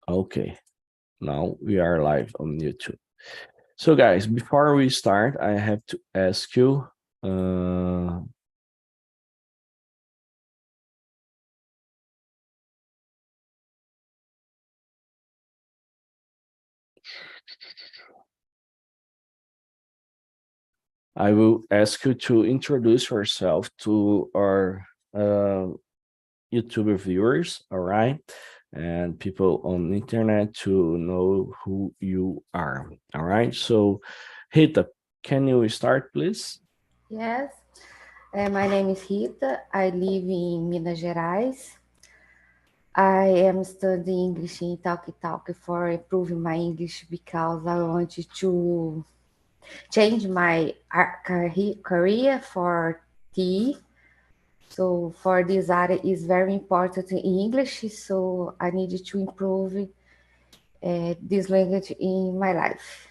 Okay, now we are live on YouTube. So guys, before we start, I have to ask you, I will ask you to introduce yourself to our YouTuber viewers, all right? And people on the internet to know who you are, all right? So, Rita, can you start, please? Yes, my name is Rita. I live in Minas Gerais. I am studying English in Talk Talk for improving my English because I wanted to change my career for TE. So for this area is very important in English. So I needed to improve this language in my life.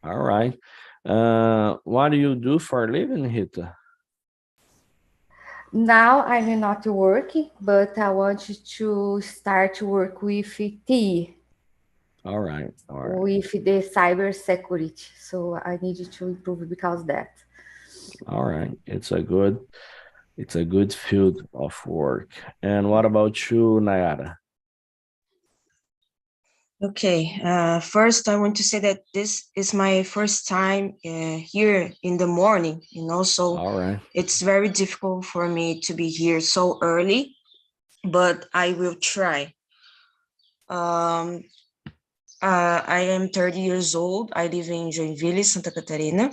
All right. What do you do for a living, Rita? Now I'm not working, but I want to start to work with TE. All right, all right, With the cyber security. So I needed to improve because that. all right. It's a good field of work. And what about you, Nayara? Okay, first I want to say that this is my first time here in the morning, so All right, it's very difficult for me to be here so early, but I will try. Um, I am 30 years old. I live in Joinville, Santa Catarina.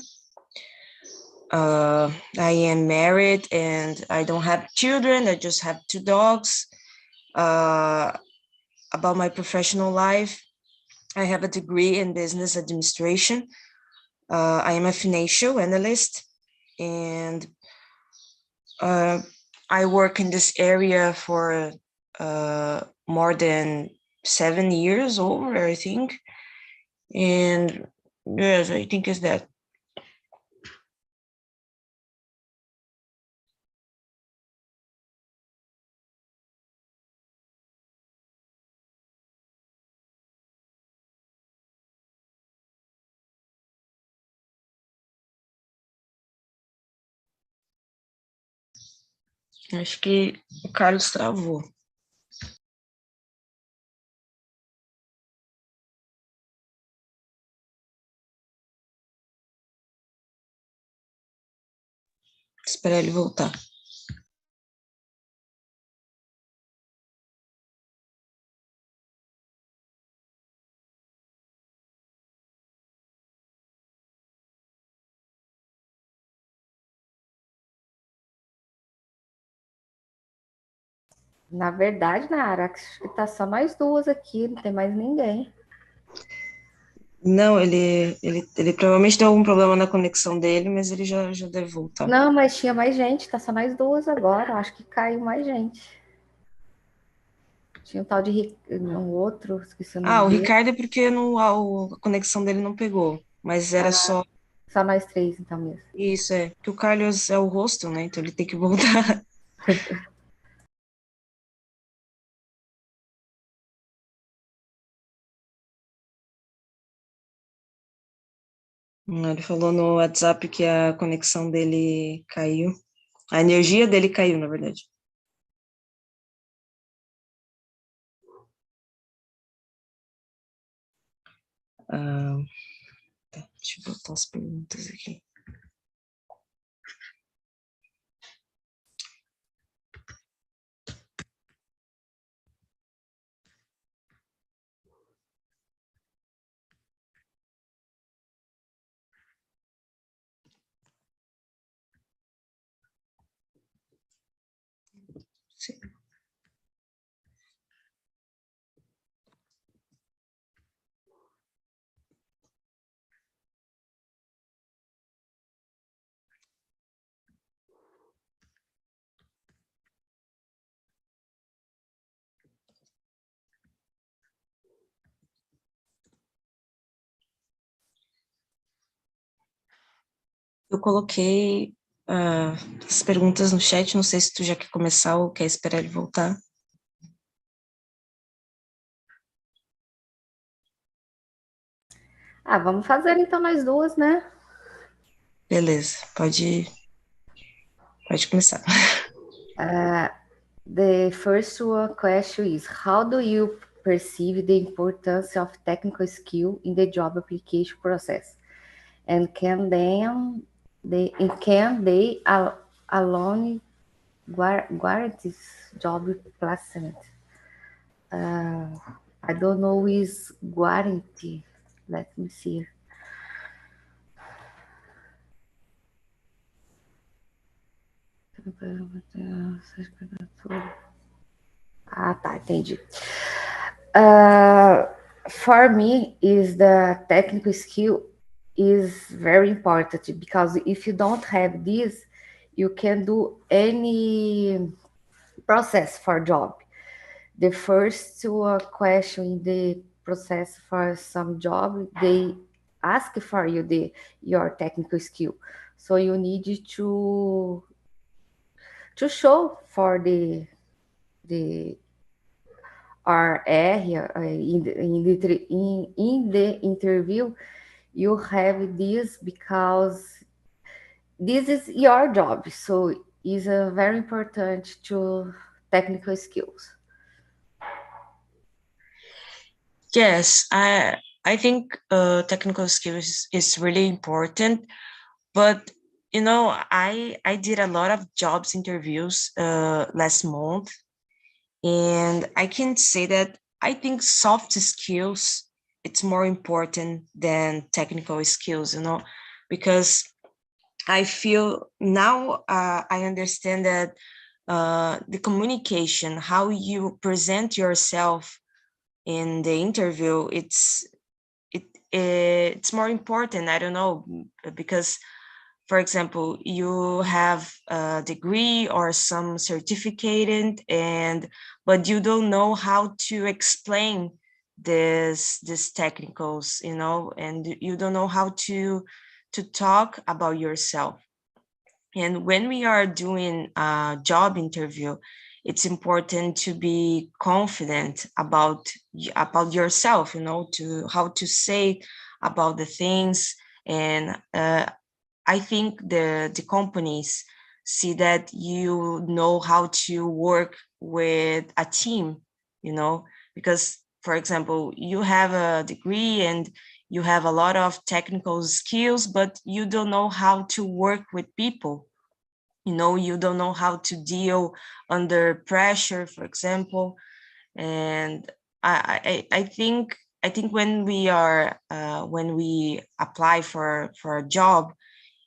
I am married and I don't have children. I just have two dogs. About my professional life, I have a degree in business administration. I am a financial analyst, and I work in this area for more than 7 years over, I think. And yes, I think it's that. Acho que o Carlos travou. Esperar ele voltar. Na verdade, Nara, acho que tá só nós duas aqui, não tem mais ninguém. Não, ele provavelmente deu algum problema na conexão dele, mas ele já deve voltar. Não, mas tinha mais gente, tá só nós duas agora. Acho que caiu mais gente. Tinha um tal de um outro, esqueci o nome O dele. Ricardo é porque a conexão dele não pegou, mas era só Só nós três, então mesmo. isso, que o Carlos é o hostel, né? Então ele tem que voltar. Ele falou no WhatsApp que a conexão dele caiu. A energia dele caiu, na verdade. Deixa eu botar as perguntas aqui. Sim. Eu coloquei as perguntas no chat, não sei se tu já quer começar ou quer esperar ele voltar. Ah, vamos fazer então nós duas, né? Beleza, pode começar. The first one question is, how do you perceive the importance of technical skill in the job application process? And can they alone guarantee job placement? I don't know is guarantee. Let me see. Ah, tá, entendi. For me, is the technical skill is very important because if you don't have this, you can do any process for job. The first question in the process for some job, they ask for you your technical skill. So you need to show for the our area in the interview. You have this because this is your job, so it's very important to technical skills. Yes, I think technical skills is really important, but I did a lot of jobs interviews last month, and I can say that I think soft skills it's more important than technical skills, because I feel now I understand that the communication, how you present yourself in the interview, it's more important. I don't know, because for example, you have a degree or some certificate, but you don't know how to explain this technicals, and you don't know how to talk about yourself. And when we are doing a job interview, it's important to be confident about yourself, to how to say about the things. And I think the companies see that you know how to work with a team, because for example, you have a degree and you have a lot of technical skills, but you don't know how to work with people. You don't know how to deal under pressure, for example. And I think when we apply for a job,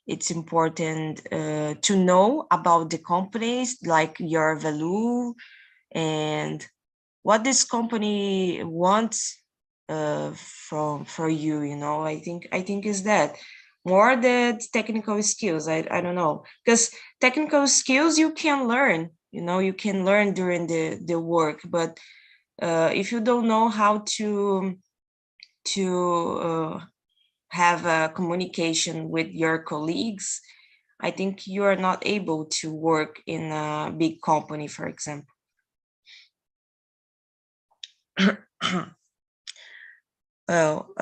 it's important to know about the companies, like your value and what this company wants from for you. I think is that more the technical skills. I don't know, because technical skills you can learn. You can learn during the work, but if you don't know how to have a communication with your colleagues, I think you are not able to work in a big company, for example. Well,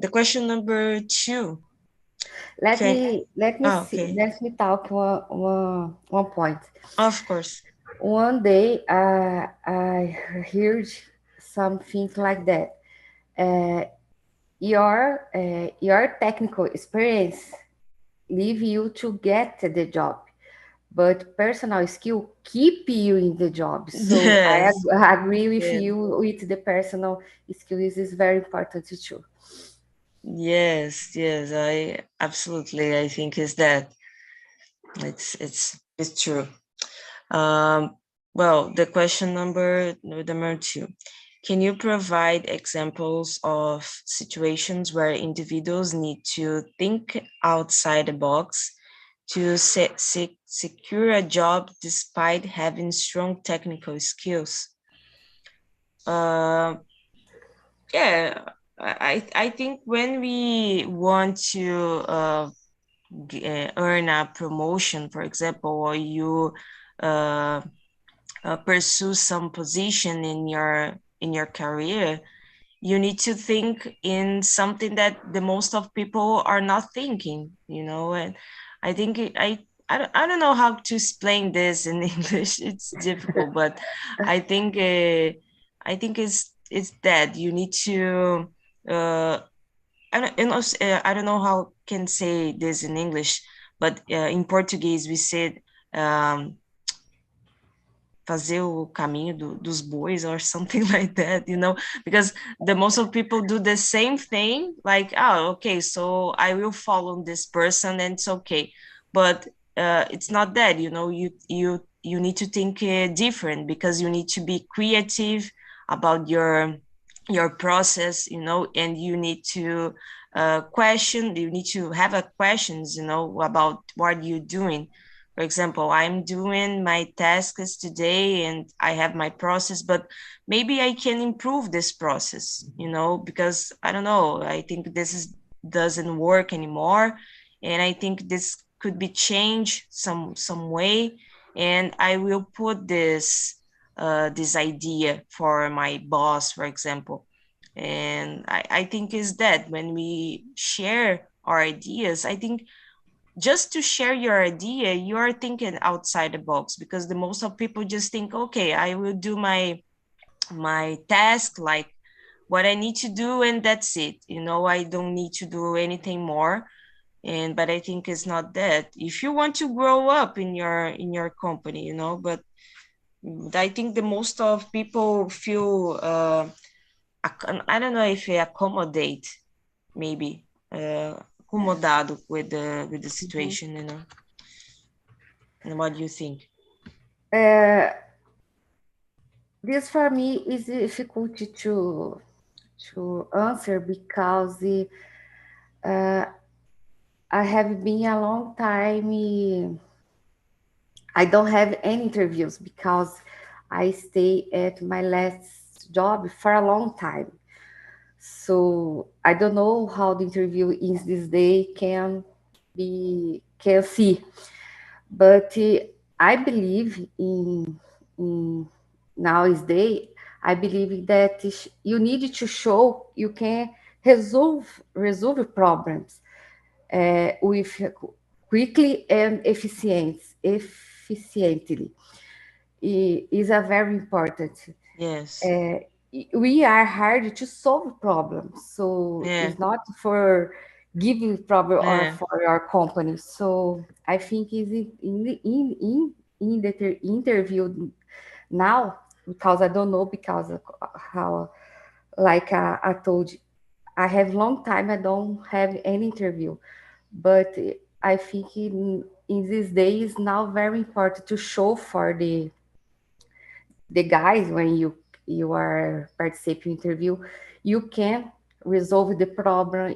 the question number 2. Let Okay. me let me see. Okay. Let me talk one point. Of course. One day, I heard something like that. Uh, your technical experience leave you to get the job, but personal skill keep you in the job. So Yes. I agree with Yes. you with the personal skills is very important too. Yes. Yes. I think is that it's true. Um, well, the question number 2. Can you provide examples of situations where individuals need to think outside the box to secure a job despite having strong technical skills? Yeah, I think when we want to earn a promotion, for example, or you uh, pursue some position in your career, you need to think in something that the most of people are not thinking, you know. And I think I don't know how to explain this in English. It's difficult, but I think it's that you need to I don't know how can say this in English, but in Portuguese we said fazer o caminho dos bois or something like that, you know, because the most of people do the same thing, like, oh, okay, so I will follow this person and it's okay. But it's not that, you know, you need to think different, because you need to be creative about your process, you know, and you need to you need to have a questions, you know, about what you're doing. For example, I'm doing my tasks today and I have my process, but maybe I can improve this process, you know, because I don't know, I think doesn't work anymore. And I think this could be changed some way. And I will put this idea for my boss, for example. And I think is that when we share our ideas, I think just to share your idea, you are thinking outside the box, because the most of people just think, okay, I will do my task, like what I need to do, and that's it. You know, I don't need to do anything more. And but I think it's not that. If you want to grow up in your company, you know, but I think the most of people feel I don't know if they accommodate, maybe acomodado with the situation, you know. And what do you think? This for me is difficult to answer because I have been a long time. I don't have any interviews because I stay at my last job for a long time. So I don't know how the interview is this day can see, but I believe in nowadays. I believe that you need to show you can resolve problems with quickly and efficiently. Is a very important. Yes. We are hard to solve problems, so Yeah. it's not for giving problem or Yeah. for your company. So I think is in the interview now, because I don't know, because of how, like I told you, I have long time I don't have any interview, but I think in these days now very important to show for the guys when you are participating interview, you can resolve the problem,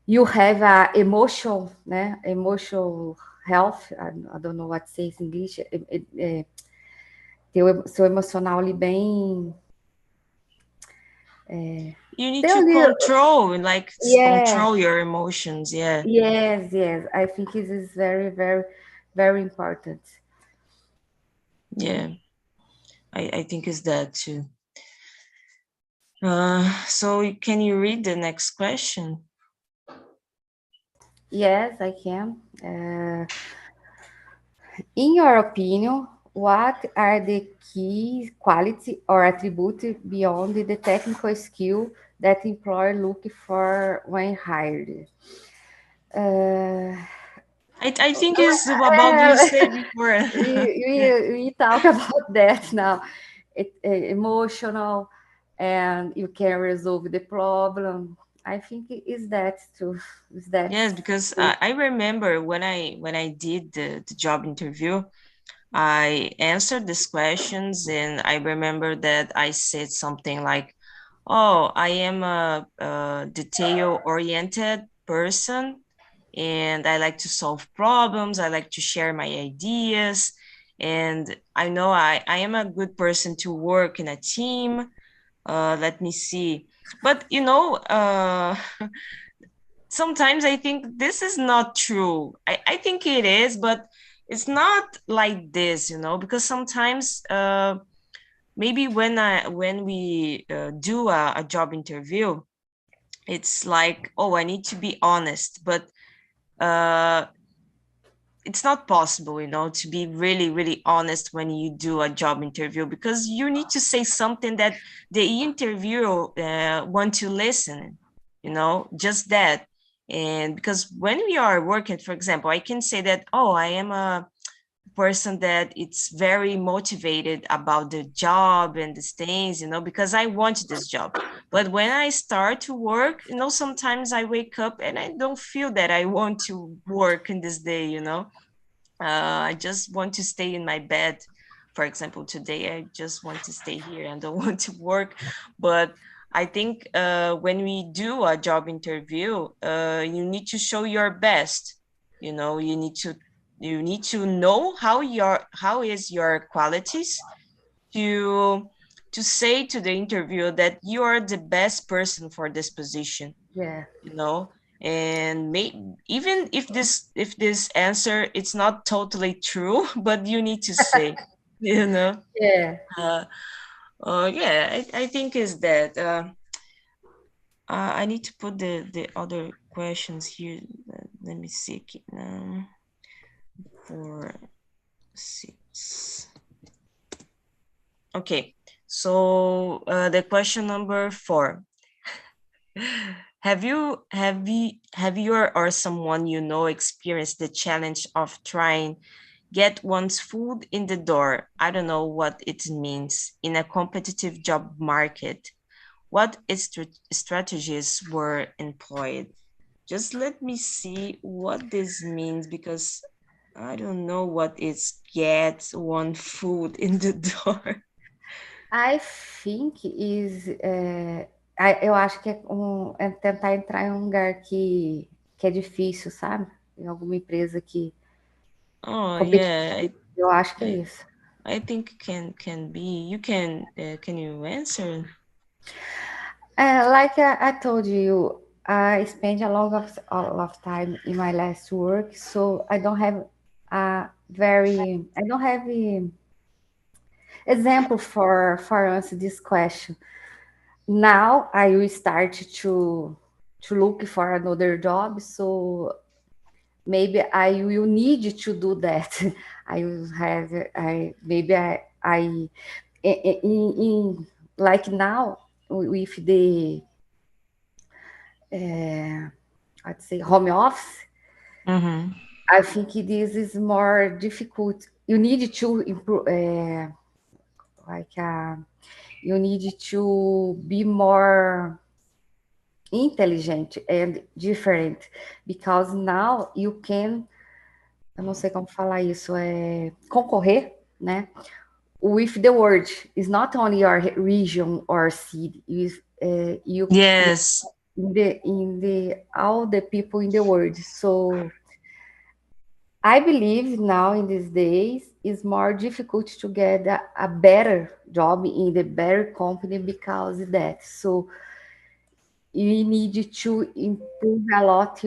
you have a emotional, né, emotional health. I don't know what says in English. Seu emocional ali bem. You need Tem to ali, control, like yes, control your emotions. Yeah. yes. I think this is very important. Yeah. I think it's that too. So can you read the next question? Yes, I can. In your opinion, what are the key quality or attribute beyond the technical skill that employer look for when hired? Uh, I think it's about you said before. we talk about that now. Emotional, and you can resolve the problem. I think it is that too. Is that Yes, because I remember when I did the job interview, I answered these questions, and I remember that I said something like, "Oh, I am a detail-oriented person, and I like to solve problems. I like to share my ideas, and I know I am a good person to work in a team. Let me see." But you know, sometimes I think this is not true. I think it is, but it's not like this, you know, because sometimes maybe when we do a job interview, it's like, oh, I need to be honest, but it's not possible, to be really, really honest when you do a job interview, because you need to say something that the interviewer want to listen, just that. And because when we are working, for example, I can say that, oh, I am a person that it's very motivated about the job and these things, because I want this job. But when I start to work, sometimes I wake up and I don't feel that I want to work in this day. I just want to stay in my bed. For example, today I just want to stay here and don't want to work. But I think when we do a job interview, you need to show your best. You need to know how is your qualities to say to the interviewer that you are the best person for this position. Yeah. And even if this answer it's not totally true, but you need to say. Yeah. Yeah, I think is that I need to put the other questions here. Let me see. 4, 6. Okay, so the question number 4. Have you or someone experienced the challenge of trying get one's food in the door? I don't know what it means in a competitive job market. What strategies were employed? Just let me see what this means, because I don't know what is get one food in the door. I think eu acho que é tentar entrar em um lugar que é difícil, sabe? Em alguma empresa que Oh competitiva. yeah, Eu acho que é isso. I think can be. You can you answer? Like I told you, I spent a lot of time in my last work, so I don't have example for answer this question. Now I will start to look for another job, so maybe I will need to do that. I will have I in like now with the I'd say home office. Mm-hmm. I think this is more difficult. You need to improve, like you need to be more intelligent and different, because now you can, eu não sei como falar isso, concorrer, né? With the world, it's not only your region or city, you Yes. in the all the people in the world. So I believe now in these days it's more difficult to get a better job in the better company because of that. So you need to improve a lot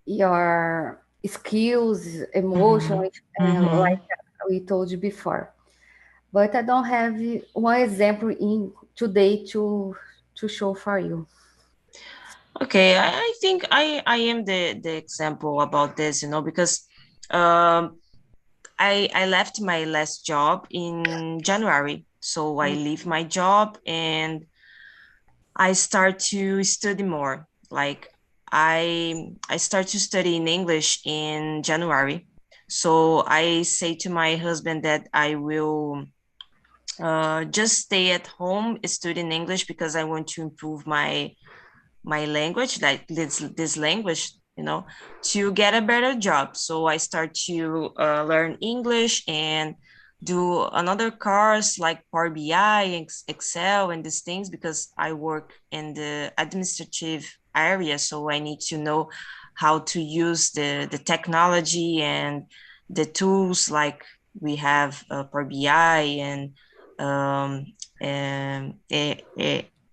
your skills, emotions, and Mm-hmm. like we told you before. But I don't have one example in today to show for you. Okay, I think I am the example about this, because um I left my last job in January. So I leave my job and I start to study more. Like I start to study in English in January. So I say to my husband that I will just stay at home studying English, because I want to improve my language, like this language, to get a better job. So I start to learn English and do another course like Power BI, Excel, and these things, because I work in the administrative area. So I need to know how to use the technology and the tools, like we have Power BI and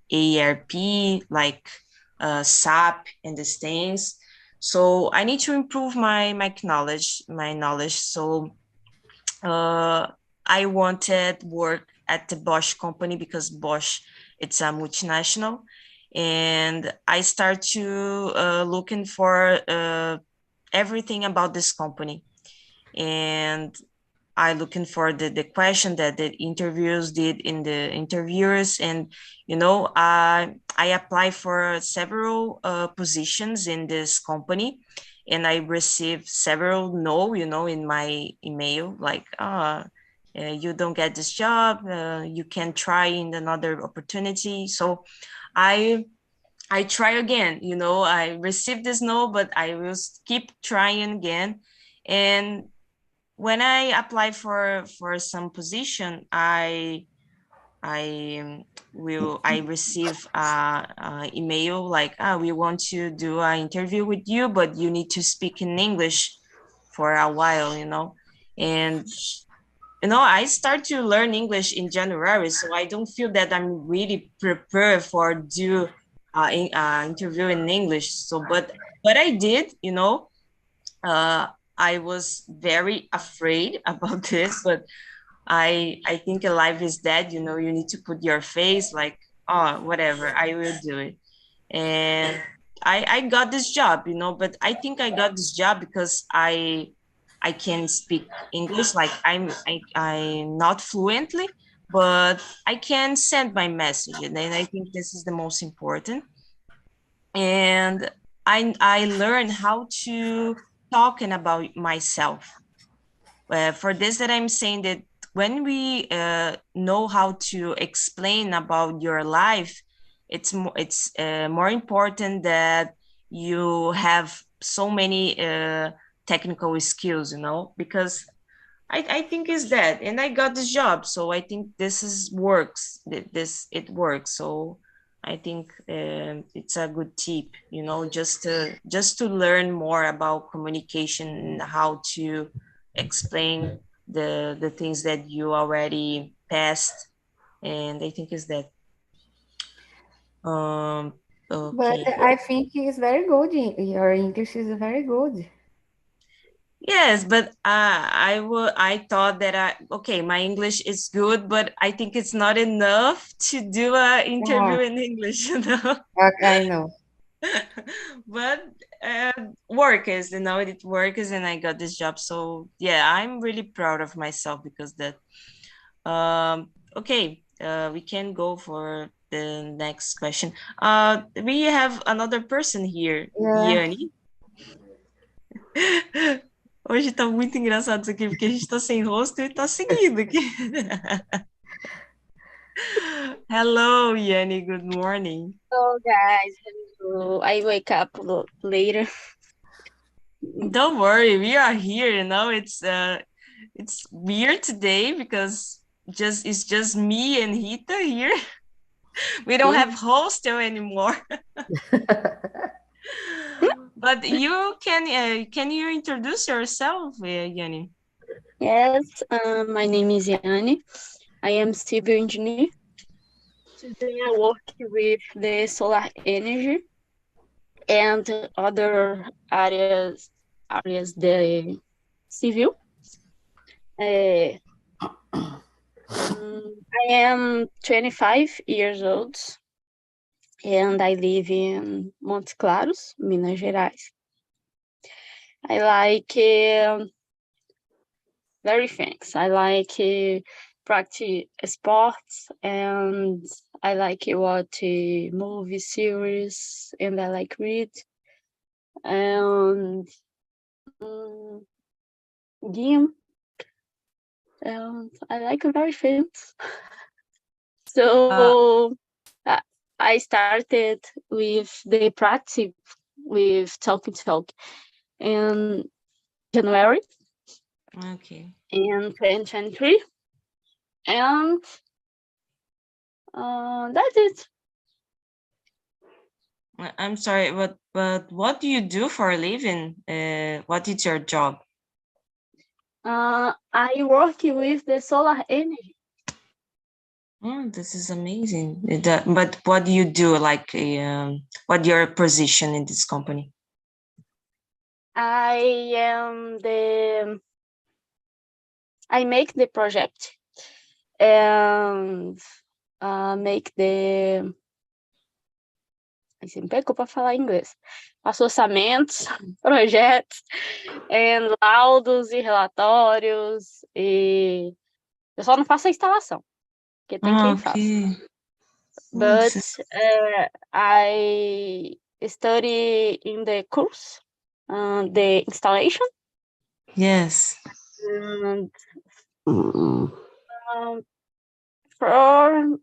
ARP, like SAP and these things. So I need to improve my knowledge. So I wanted work at the Bosch company because Bosch, it's a multinational. And I start to looking for everything about this company. And I looking for the question that the interviews did in the interviewers. And, I apply for several positions in this company, and I received several no, in my email, like, you don't get this job, you can try in another opportunity. So I try again, I received this no, but I will keep trying again. And when I apply for some position, I receive a email like, we want to do an interview with you, but you need to speak in English for a while, and I start to learn English in January, so I don't feel that I'm really prepared for do interview in English. So, but I did, I was very afraid about this, but I think life is that, you need to put your face like, oh, whatever, I will do it. And I got this job, but I think I got this job because I can speak English. Like I'm not fluently, but I can send my message. And then I think this is the most important. And I learned how to talking about myself. For this that I'm saying that when we know how to explain about your life, it's more important that you have so many technical skills, because I think is that, and I got this job, so I think this is works. It works. So I think it's a good tip, just to learn more about communication and how to explain the things that you already passed. And I think is that. But Okay. I think it's very good. Your English is very good. Yes, but I thought that okay, my English is good, but I think it's not enough to do an Yeah, interview in English, I know. But work is, it works, and I got this job. So yeah, I'm really proud of myself because that. Okay, we can go for the next question. We have another person here, Yeah. Yanni. Hoje tá muito engraçado isso aqui, porque a gente tá sem rosto e tá seguindo aqui. Hello, Yanni, good morning. Hello guys, hello. I wake up later. Don't worry, we are here, it's weird today because it's just me and Rita here. We don't have host anymore. But you can you introduce yourself, Yanni? Yes, my name is Yanni. I am civil engineer. Today I work with the solar energy and other areas the civil. I am 25 years old and I live in Montes Claros, Minas Gerais. I like very thanks. I like practice sports and I like watch movie series and I like read and game and I like very things. So I started with the practice with Talk in January. Okay. In 2023. And that's it. I'm sorry, but what do you do for a living? What is your job? I work with the solar energy. Oh, this is amazing. But what do you do? Like, what your position in this company? I make the project and make the... Aí me pegou para falar inglês. Faço orçamentos, projetos, laudos e relatórios. E eu só não faço a instalação, porque tem quem faz. But I study in the course, the installation. Yes. And for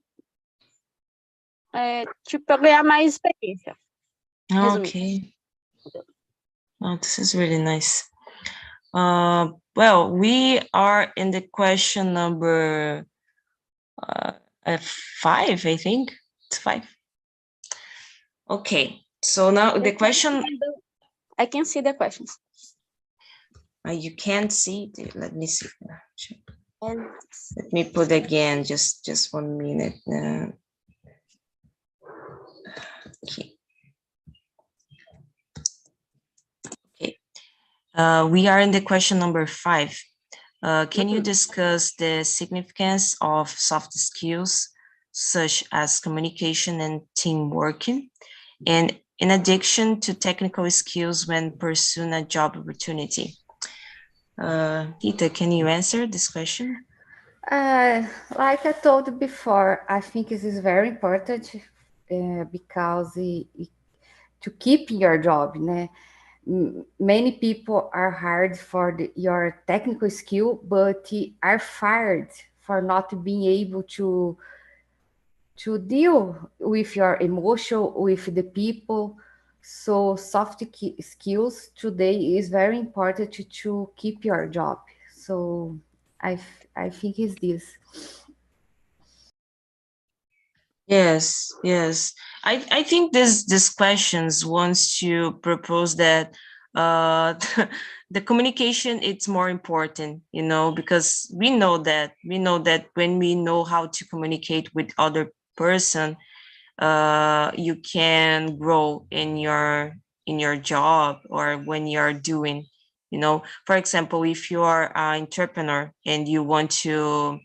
tipo, ganhar mais experiência. Okay. Oh, this is really nice. Well, we are in the question number 5, I think. It's 5. Okay, so now the question... I can see the questions. You can't see? Let me see. Let me put again, just 1 minute. Okay. We are in the question number 5. Can you discuss the significance of soft skills, such as communication and team working, and in addition to technical skills when pursuing a job opportunity? Rita, can you answer this question? Like I told before, I think this is very important because to keep your job, né? Many people are hired for your technical skill, but are fired for not being able to deal with your emotion, with the people. So soft skills today is very important to keep your job. So I think it's this. Yes. I think this questions wants to propose that the communication, it's more important, because we know that when we know how to communicate with other person, you can grow in your job, or when you're doing, for example, if you are an entrepreneur and you want to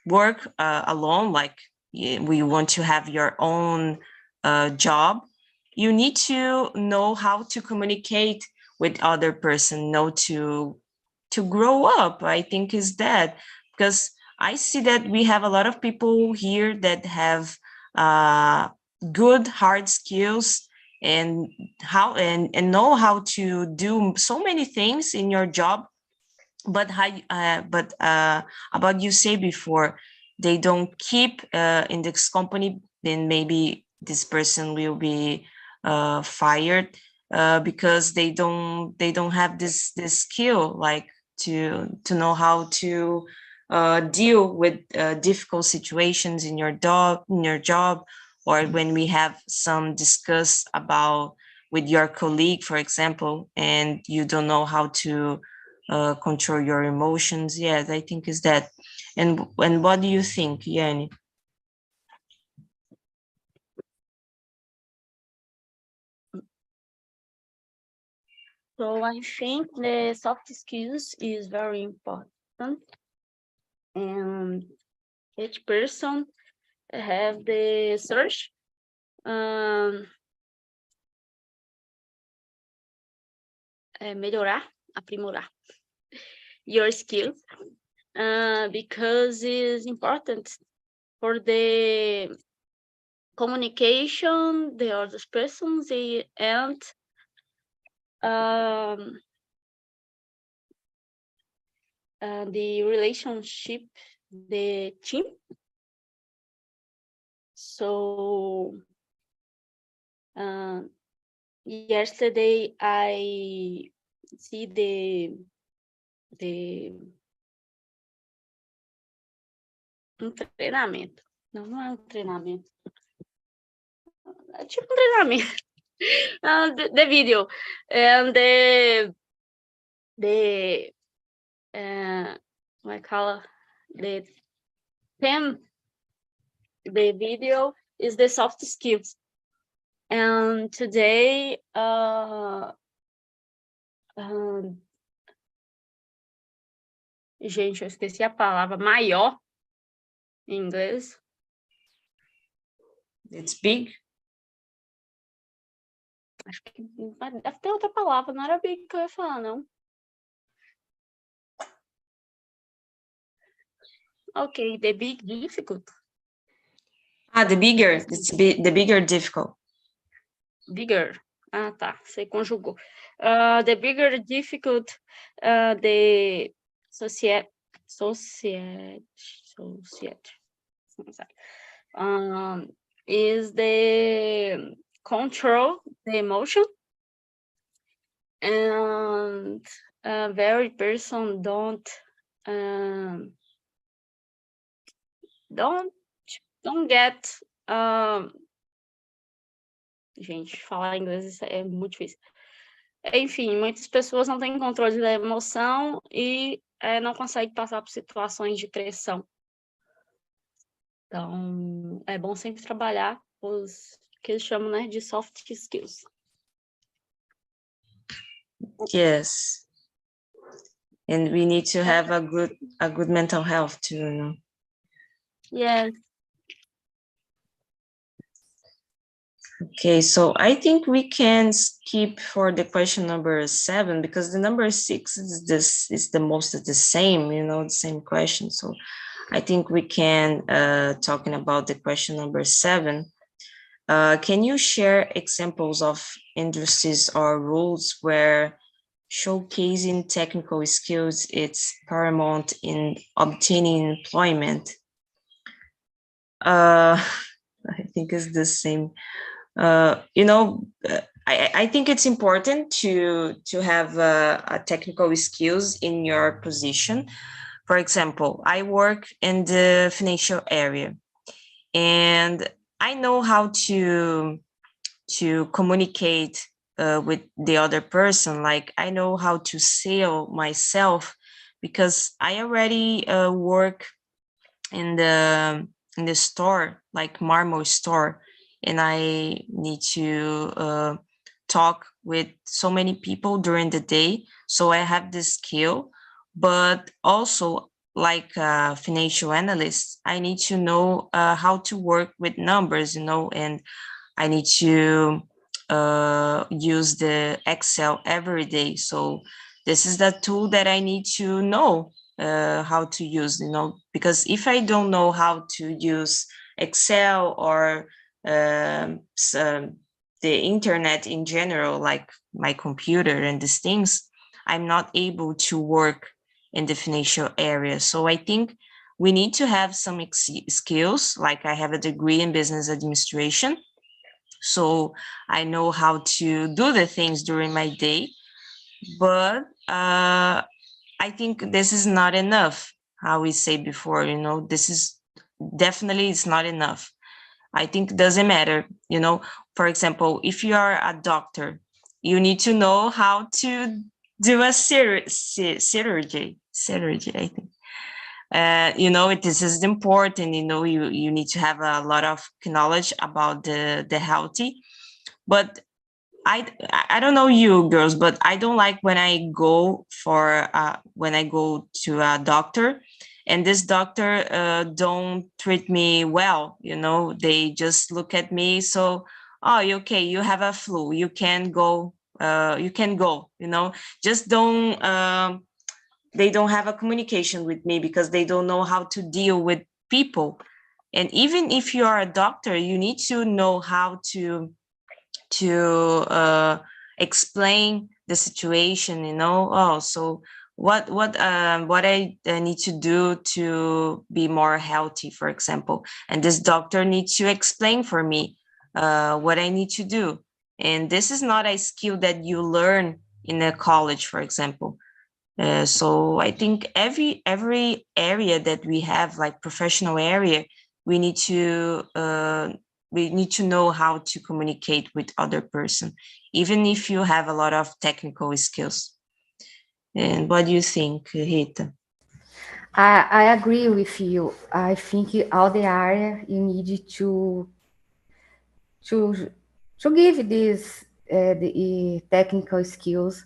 work alone, like we want to have your own job, you need to know how to communicate with other person, know to grow up. I think is that, because I see that we have a lot of people here that have good hard skills and know how to do so many things in your job, but about you say before, they don't keep in this company, then maybe this person will be fired because they don't have this skill, like to know how to deal with difficult situations in your job, or when we have some discuss about with your colleague, for example, and you don't know how to control your emotions. Yes, I think is that. And what do you think, Yanni? So I think the soft skills is very important, and each person have the search melhorar, aprimorar your skills, because it's important for the communication, the other persons, and the relationship, the team. So yesterday I see the treinamento. Não é treinamento. É tipo treinamento. The video and the what I call the theme, the video is the soft skills, and today Gente, eu esqueci a palavra maior em inglês. It's big. Acho que deve ter outra palavra, não era big que eu ia falar, não. Ok, the big difficult. The bigger. The bigger difficult. Bigger. Ah, tá. Você conjugou. The bigger difficult, the society, is the control the emotion, and very person don't get gente, falar inglês é muito difícil. Enfim, muitas pessoas não têm controle da emoção e não conseguem passar por situações de pressão. Então, é bom sempre trabalhar os que eles chamam, né, de soft skills. Yes. And we need to have a good mental health too, you know. Yes. Okay, so I think we can skip for the question number 7 because the number 6 is the most of the same, you know, the same question. So I think we can talking about the question number 7. Can you share examples of industries or roles where showcasing technical skills is paramount in obtaining employment? I think it's the same. You know, I think it's important to have technical skills in your position. For example, I work in the financial area, and I know how to communicate with the other person. Like I know how to sell myself because I already work in the store, like Marmo store, and I need to talk with so many people during the day. So I have this skill, but also like a financial analyst, I need to know how to work with numbers, you know, and I need to use the Excel every day. So this is the tool that I need to know how to use, you know, because if I don't know how to use Excel or the internet in general, like my computer and these things, I'm not able to work in the financial area. So I think we need to have some skills, like I have a degree in business administration. So I know how to do the things during my day, but I think this is not enough. How we say before, you know, this is definitely it's not enough. I think it doesn't matter, you know. For example, if you are a doctor, you need to know how to do a surgery, I think. You know, this is important, you know, you need to have a lot of knowledge about the healthy. But I don't know you girls, but I don't like when I go to a doctor and this doctor don't treat me well, you know, they just look at me. So, oh, okay, you have a flu, you can go, you know, just don't, they don't have a communication with me because they don't know how to deal with people. And even if you are a doctor, you need to know how to explain the situation, you know. Oh, so what I need to do to be more healthy, for example, and this doctor needs to explain for me what I need to do. And this is not a skill that you learn in a college, for example. So I think every area that we have, like professional area, we need to know how to communicate with other person, even if you have a lot of technical skills. And what do you think, Rita? I agree with you. I think all the area you need to give this the technical skills.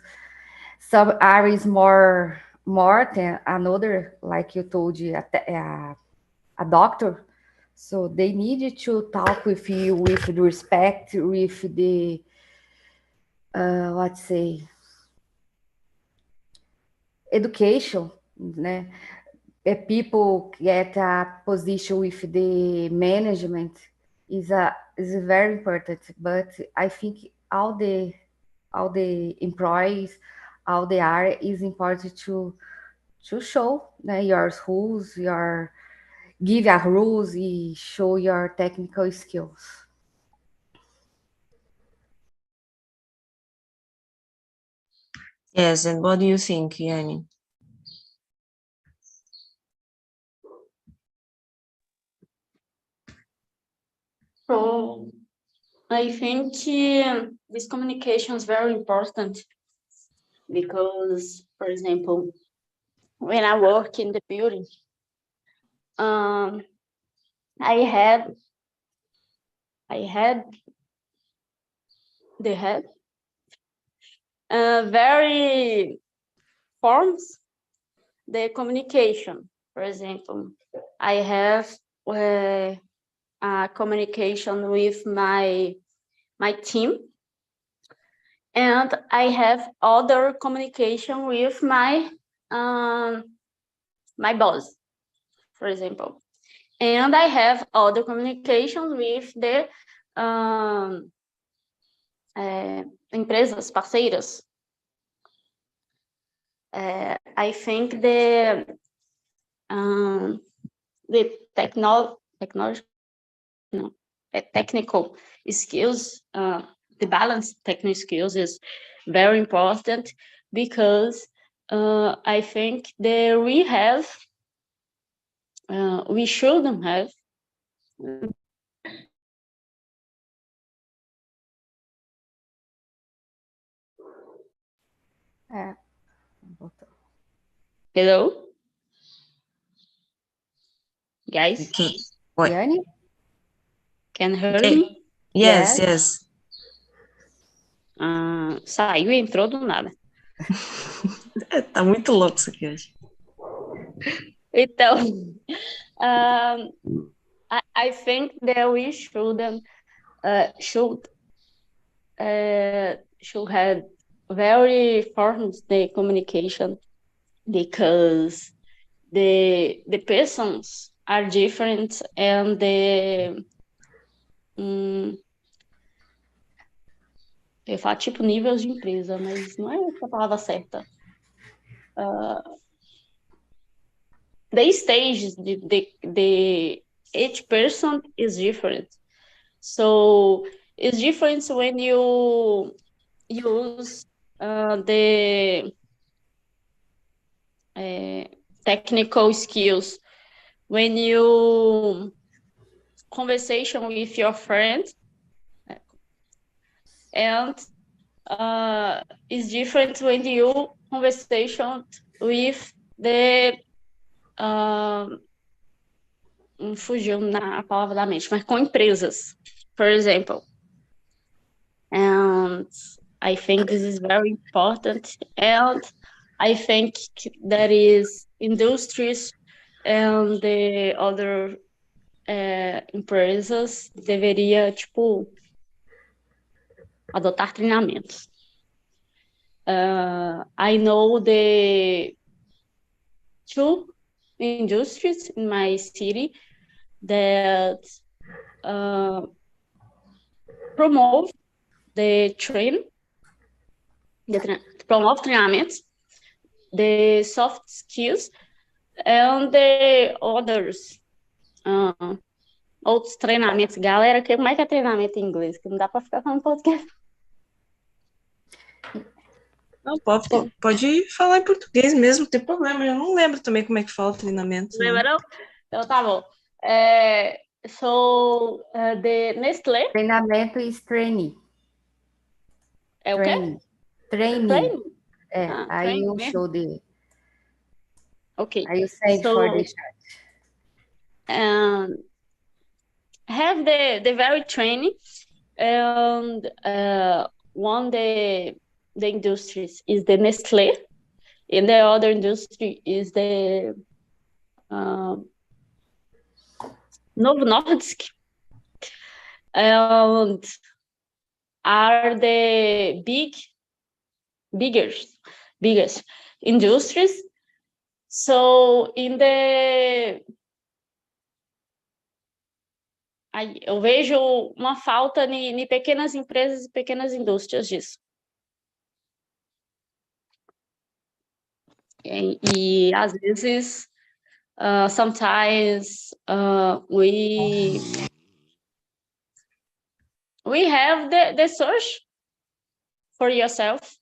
Some areas more more than another, like you told you, a doctor. So they need to talk with you with the respect, with the let's say education, né? People get a position with the management is very important. But I think all the employees, all the area is important to show, né, your rules, your give a rules e show your technical skills. Yes, and what do you think, Yanni? So I think this communication is very important because, for example, when I work in the building, I had they had very forms the communication. For example, I have communication with my team, and I have other communication with my boss, for example, and I have other communication with the empresas parceiras. I think the technical skills, the balanced technical skills is very important because I think that we shouldn't have Hello? Guys? Okay. What? Yanni? Can you hear Okay. me? Yes, Yes. yes. Saiu e entrou do nada. Tá muito louco isso aqui hoje. Então, I think that we should have very forms the communication because the persons are different and eu ia falar tipo níveis de empresa, mas não é a palavra certa. The stage, each person is different. So it's different when you use the technical skills, when you conversation with your friend, and it's different when you conversation with the fugiu na palavra da mente, mas com empresas, for example. And I think this is very important, and I think that is industries and the other empresas deveria, tipo, adotar treinamentos. I know the two industries in my city that promote the promote treinamentos, the soft skills, and the others. Outros treinamentos. Galera, como é que é treinamento em inglês? Que não dá para ficar falando português. Não, pode falar em português mesmo, não tem problema. Eu não lembro também como é que fala o treinamento. Lembra não? Então tá bom. So, the Nestlé... Treinamento is training. É o quê? Training. Aí training you mesmo? show the... Okay. Aí you send for the chat. Have the very training, and one the industries is the Nestlé, And the other industry is the Novo Nordisk, and are the biggest industries. So eu vejo uma falta em pequenas empresas e pequenas indústrias disso. E às vezes, sometimes we have the search for yourself.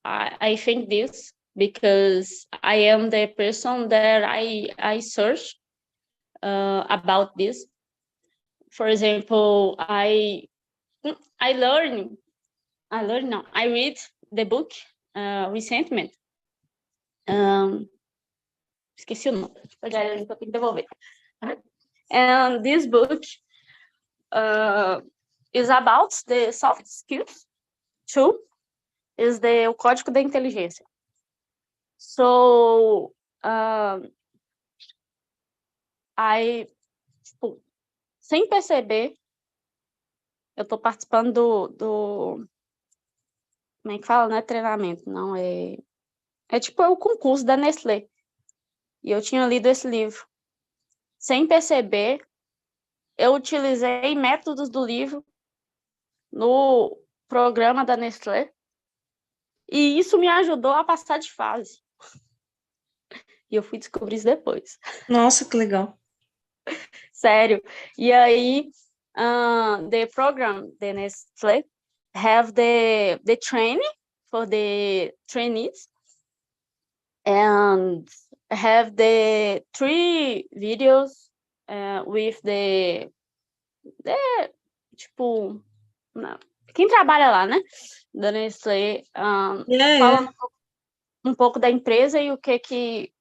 I think this because I am the person that I search about this. For example, I read the book Resentment. Esqueci o nome. Pegar ele que eu tenho que devolver. And this book is about the soft skills too. Is o código da inteligência. So, tipo, sem perceber, eu estou participando do como é que fala? Não é treinamento, não, é tipo o concurso da Nestlé. E eu tinha lido esse livro. Sem perceber, eu utilizei métodos do livro no programa da Nestlé. E isso me ajudou a passar de fase. E eu fui descobrir isso depois. Nossa, que legal. Sério. E aí, the program, the Nestlé, have the training for the trainees and have the 3 videos with the tipo, quem trabalha lá, né? Da Nestlé, falando um pouco da empresa e o que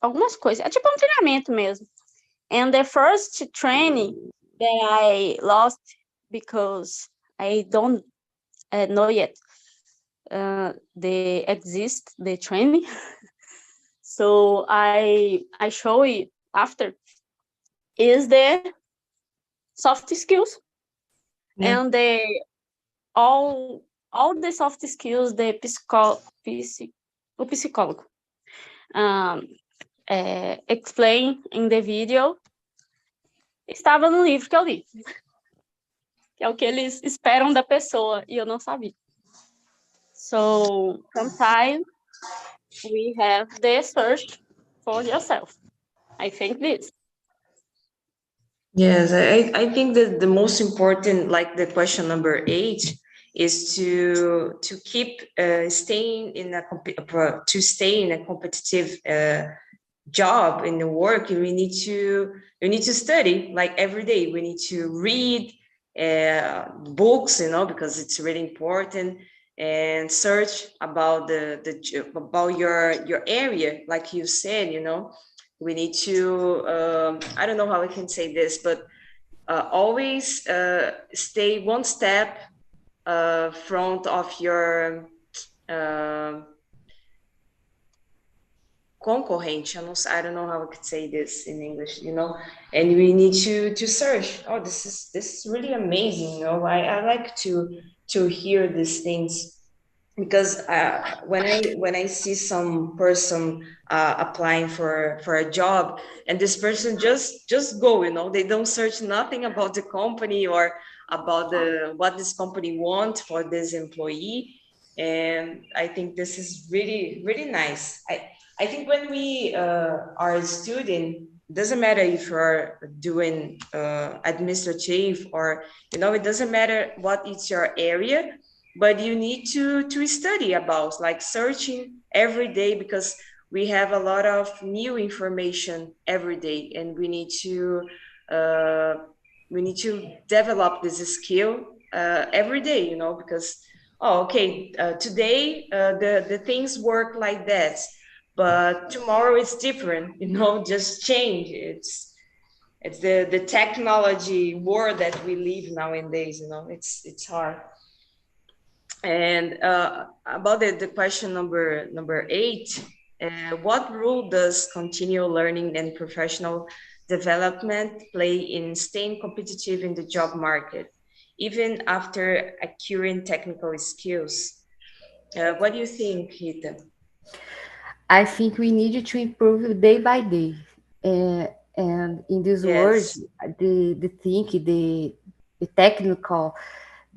algumas coisas. É tipo um treinamento mesmo. And the first training that I lost because I don't know yet the training. So I show it after is the soft skills and all the soft skills the o psicólogo explain in the video estava no livro que eu li, que é o que eles esperam da pessoa, e eu não sabia. So sometimes we have the search for yourself. I think this. Yes, I think that the most important, like the question number 8, is to keep staying in to stay in a competitive job in the work. We need to study like every day. We need to read books, because it's really important, and search about about your area, like you said. We need to I don't know how I can say this, but always stay one step front of your concorrente. I don't know how I could say this in English, and we need to search. Oh, this is really amazing. I like to hear these things, because when I see some person applying for a job, and this person just go, they don't search nothing about the company or about what this company wants for this employee. And I think this is really, really nice. I think when we are a student, doesn't matter if you're doing administrative or, it doesn't matter what is your area, but you need to study about, like, searching every day, because we have a lot of new information every day, and we need to develop this skill every day, because today the things work like that, but tomorrow it's different, just change. It's the technology world that we live nowadays, it's hard. And about the question number 8, what role does continual learning and professional development play in staying competitive in the job market, even after acquiring technical skills? What do you think, Rita? I think we need to improve day by day. And in this world, Yes. the technical,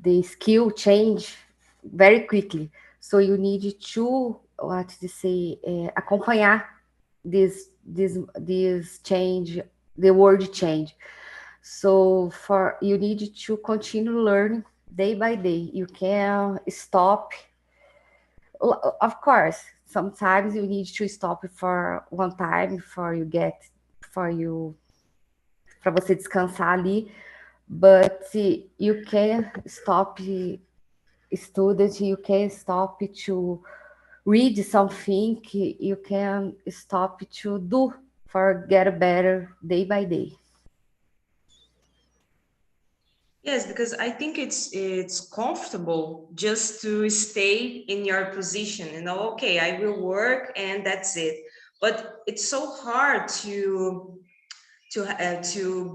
the skill change very quickly. So you need to, what to say, acompanhar this change, the world change. So for you need to continue learning day by day. You can stop. Of course, sometimes you need to stop for one time before you get, for you, para você descansar ali. But you can stop student, you can stop to read something, you can stop to do for get better day by day. Yes, because I think it's comfortable just to stay in your position, okay, I will work and that's it. But it's so hard to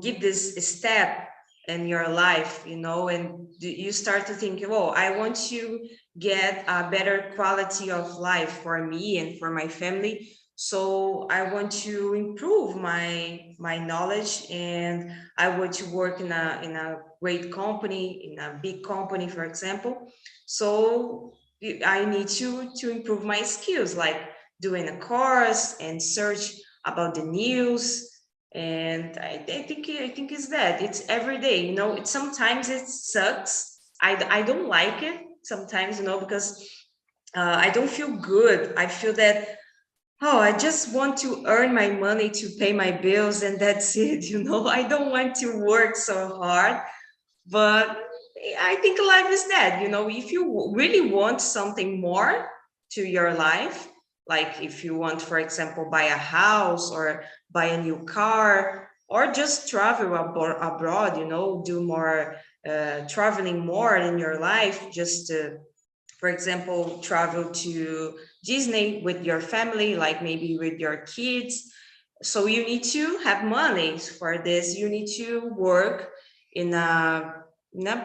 give this step in your life, and you start to think, oh, I want to get a better quality of life for me and for my family. So I want to improve my knowledge, and I want to work in a great company, in a big company, for example. So I need to improve my skills, like doing a course and search about the news. And I think it's that it's every day. Sometimes it sucks. I don't like it sometimes, because I don't feel good. I feel that, oh, I just want to earn my money to pay my bills, and that's it. I don't want to work so hard. But I think life is that, if you really want something more to your life, like if you want, for example, buy a house or buy a new car, or just travel abroad, do more traveling more in your life, just to, for example, travel to Disney with your family, like maybe with your kids. So you need to have money for this. You need to work in a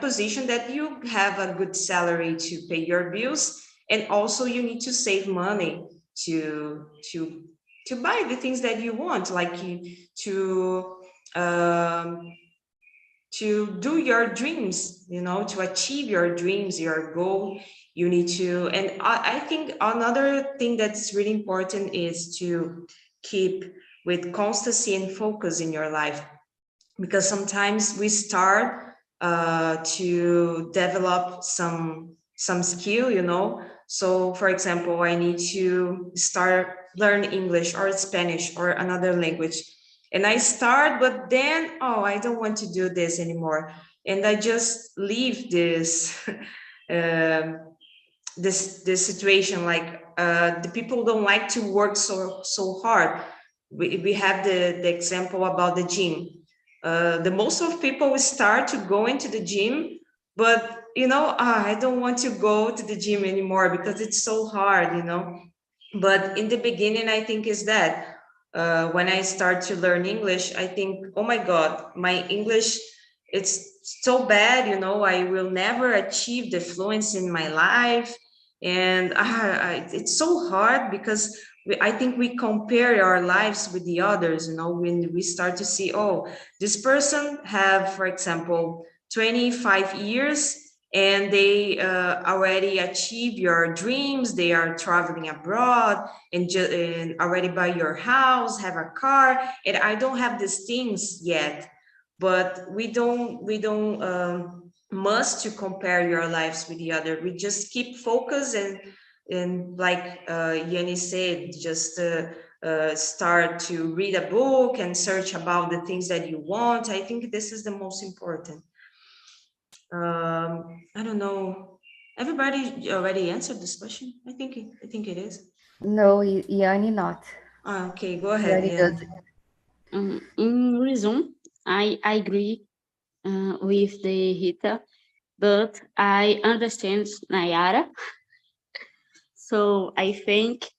position that you have a good salary to pay your bills, and also you need to save money to to to buy the things that you want, like to um, to do your dreams, to achieve your dreams, your goal. You need to, and I think another thing that's really important is to keep with constancy and focus in your life, because sometimes we start to develop some skill, so for example, I need to start learn English or Spanish or another language, and I start, but then, oh, I don't want to do this anymore, and I just leave this um, this situation, like the people don't like to work so hard. We have the example about the gym. The most of people start to go into the gym, but I don't want to go to the gym anymore because it's so hard, but in the beginning, I think is that when I start to learn English, I think, oh my God, my English, it's so bad, I will never achieve the fluency in my life. And it's so hard because I think we compare our lives with the others, when we start to see, oh, this person have, for example, 25 years and they already achieve your dreams. They are traveling abroad and already buy your house, have a car, and I don't have these things yet. But we don't must to compare your lives with the other. We just keep focus, and like Yanni said, just start to read a book and search about the things that you want. I think this is the most important. I don't know. Everybody already answered this question. I think it is. No, Yanni not. Okay, go ahead, Yanni Ian. doesn't. In resume, I agree with the Rita. but I understand Nayara. So I think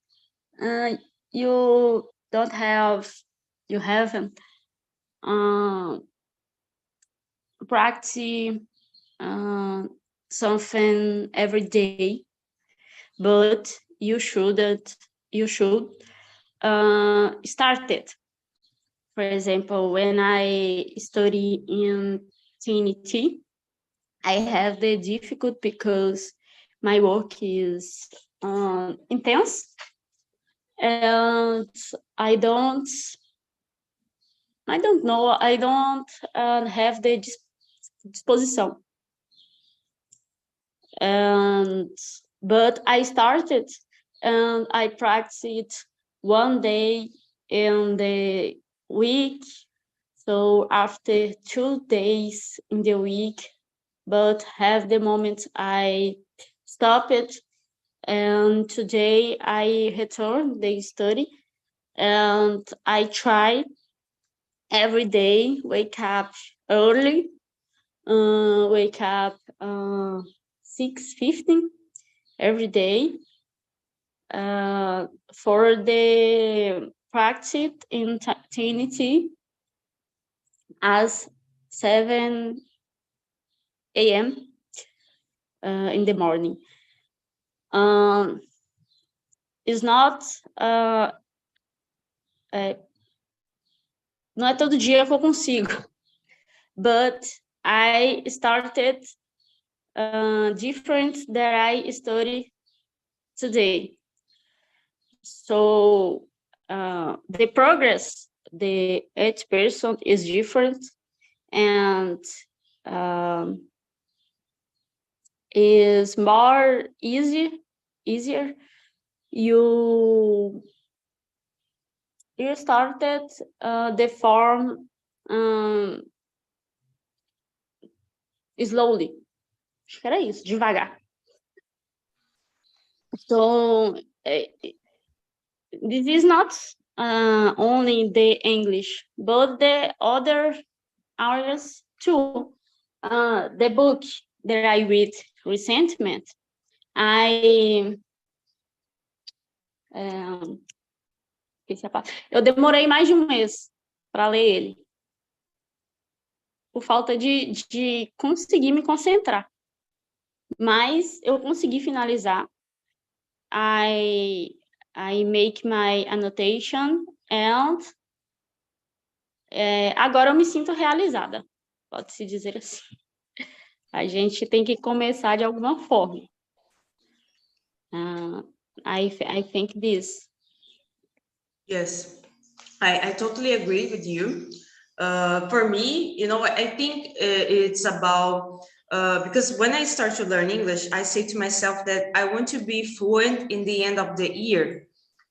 you haven't practice something every day, but you should start it. For example, when I study in TNT, I have the difficult because my work is intense, and I don't know, I don't have the disposition. And but I started and I practiced one day in the week. So after 2 days in the week, but have the moment I stop it. And today I return the study and I try every day, wake up early, wake up 6:15 every day for the practice in TNT as 7 a.m. In the morning. It's not não é todo dia que eu consigo, but I started different that I study today. So the progress, the each person is different, and is more easier. You started the form slowly. Acho que era isso, devagar. So this is not only the English, but the other areas too. The book that I read recently, eu demorei mais de um mês para ler ele, por falta de conseguir me concentrar. Mas eu consegui finalizar. I make my annotation and agora eu me sinto realizada, pode-se dizer assim. A gente tem que começar de alguma forma. I think this. Yes, I totally agree with you. For me, I think it's about, because when I start to learn English, I say to myself that I want to be fluent in the end of the year.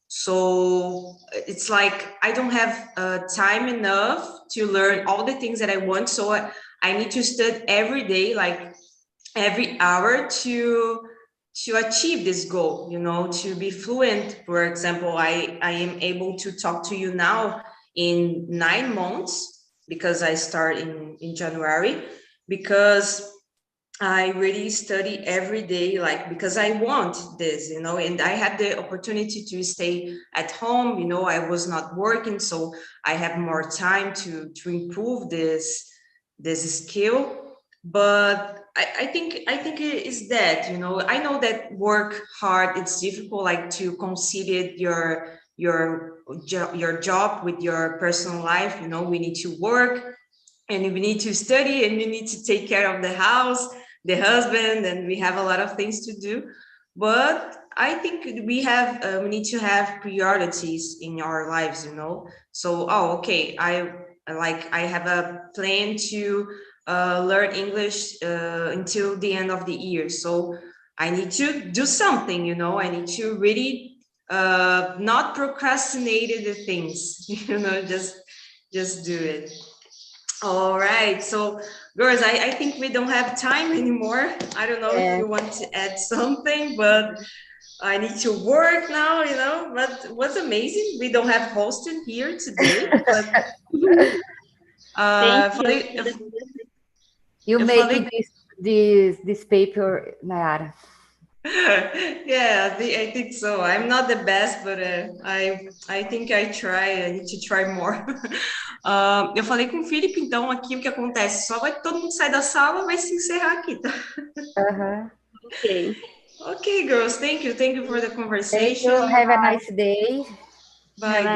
So it's like I don't have time enough to learn all the things that I want. So I need to study every day, like every hour to achieve this goal, to be fluent. For example, I am able to talk to you now in 9 months because I start in January, because I really study every day, like, because I want this, and I had the opportunity to stay at home, I was not working, so I have more time to improve this skill. But I think it is that, I know that work hard, it's difficult, like, to conciliate your job with your personal life. We need to work, and we need to study, and we need to take care of the house, the husband, and we have a lot of things to do. But I think we need to have priorities in our lives, so okay, I have a plan to learn English until the end of the year, so I need to do something, I need to really not procrastinate the things, just do it. All right, so girls, I think we don't have time anymore. I don't know if you want to add something, but I need to work now, but what's amazing, we don't have hosting here today, but You make this paper, Nayara. Yeah, I think so. I'm not the best, but I think I try. I need to try more. Eu falei com o Felipe, então, aqui o que acontece? Só vai todo mundo sair da sala, vai se encerrar aqui, tá? Ok. Okay, girls, thank you. Thank you for the Thank conversation. you. Have a nice day. Bye.